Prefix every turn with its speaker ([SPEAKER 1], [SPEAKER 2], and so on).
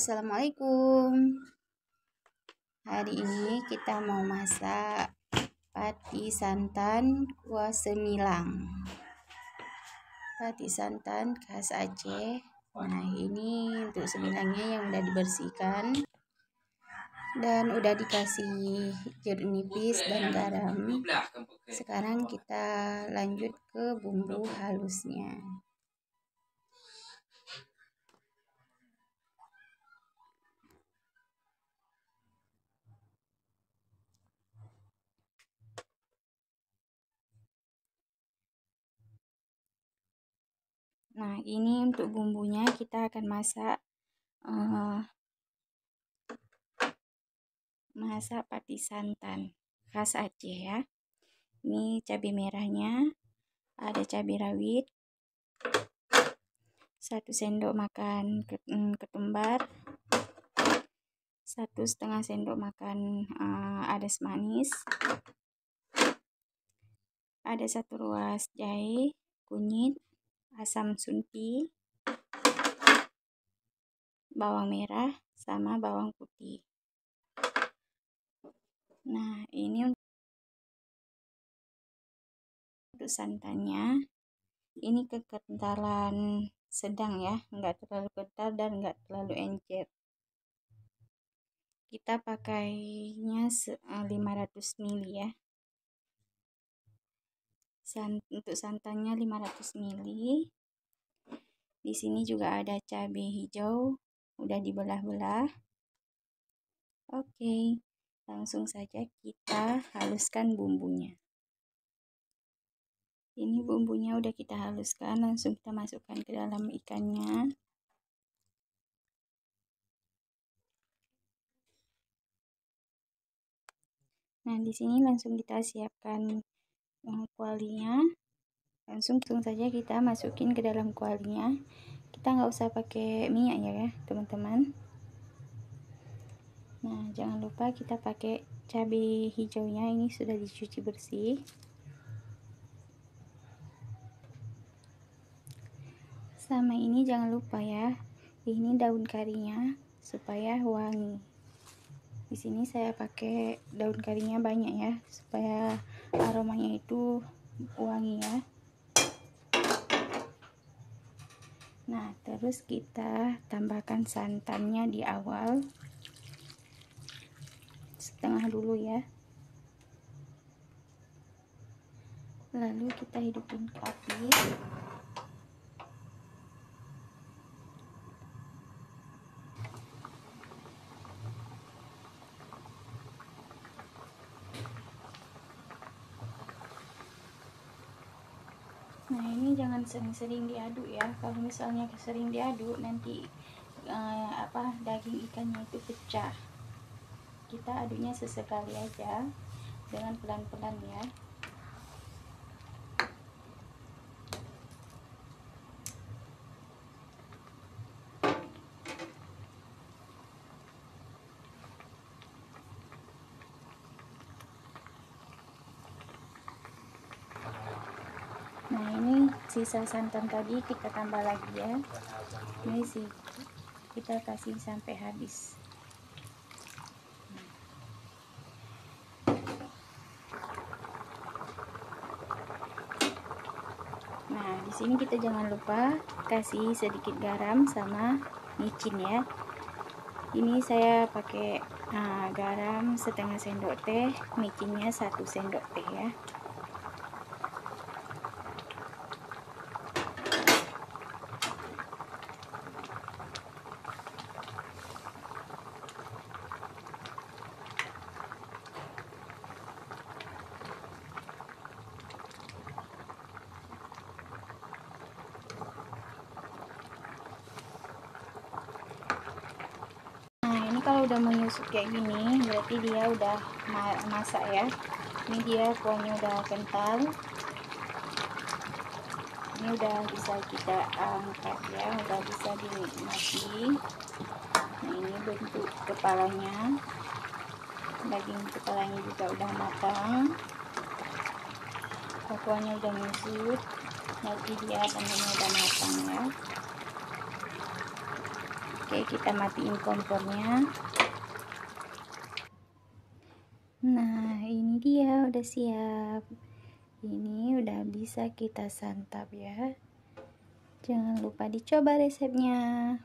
[SPEAKER 1] Assalamualaikum. Hari ini kita mau masak pati santan kuah semilang. Pati santan khas Aceh. Nah, ini untuk semilangnya yang udah dibersihkan dan udah dikasih jeruk nipis dan garam. Sekarang kita lanjut ke bumbu halusnya. Nah, ini untuk bumbunya kita akan masak pati santan khas Aceh ya. Ini cabai merahnya, ada cabai rawit, 1 sendok makan ketumbar, 1,5 sendok makan adas manis, ada 1 ruas jahe, kunyit, asam sunti, bawang merah, sama bawang putih. Nah, ini untuk santannya, ini kekentalan sedang ya, enggak terlalu kental dan enggak terlalu encer. Kita pakainya 500 ml ya. Untuk santannya 500 ml. Di sini juga ada cabai hijau, udah dibelah-belah. Oke, langsung saja kita haluskan bumbunya. Ini bumbunya udah kita haluskan, langsung kita masukkan ke dalam ikannya. Nah, di sini langsung kita siapkan kualinya. Langsung saja kita masukin ke dalam kualinya. Kita nggak usah pakai minyak ya teman-teman. Nah, jangan lupa kita pakai cabai hijaunya, ini sudah dicuci bersih. Sama ini jangan lupa ya, ini daun karinya supaya wangi. Di sini saya pakai daun karinya banyak ya, supaya aromanya itu wangi ya. Nah, terus kita tambahkan santannya di awal, setengah dulu ya. Lalu kita hidupin ke api. Nah, ini jangan sering-sering diaduk ya. Kalau misalnya sering diaduk nanti daging ikannya itu pecah. Kita aduknya sesekali aja dengan pelan-pelan ya. Nah, ini sisa santan tadi kita tambah lagi ya. Ini sih kita kasih sampai habis. Nah, di sini kita jangan lupa kasih sedikit garam sama micin ya. Ini saya pakai garam setengah sendok teh, micinnya 1 sendok teh ya. Kalau udah menyusut kayak gini berarti dia udah masak ya. Ini dia kuahnya udah kental, ini udah bisa kita angkat ya, udah bisa dinikmati. Nah, ini bentuk kepalanya, daging kepalanya juga udah matang, kuahnya udah menyusut, berarti dia tandanya udah matang ya. Oke, kita matiin kompornya. Nah, ini dia udah siap. Ini udah bisa kita santap ya. Jangan lupa dicoba resepnya.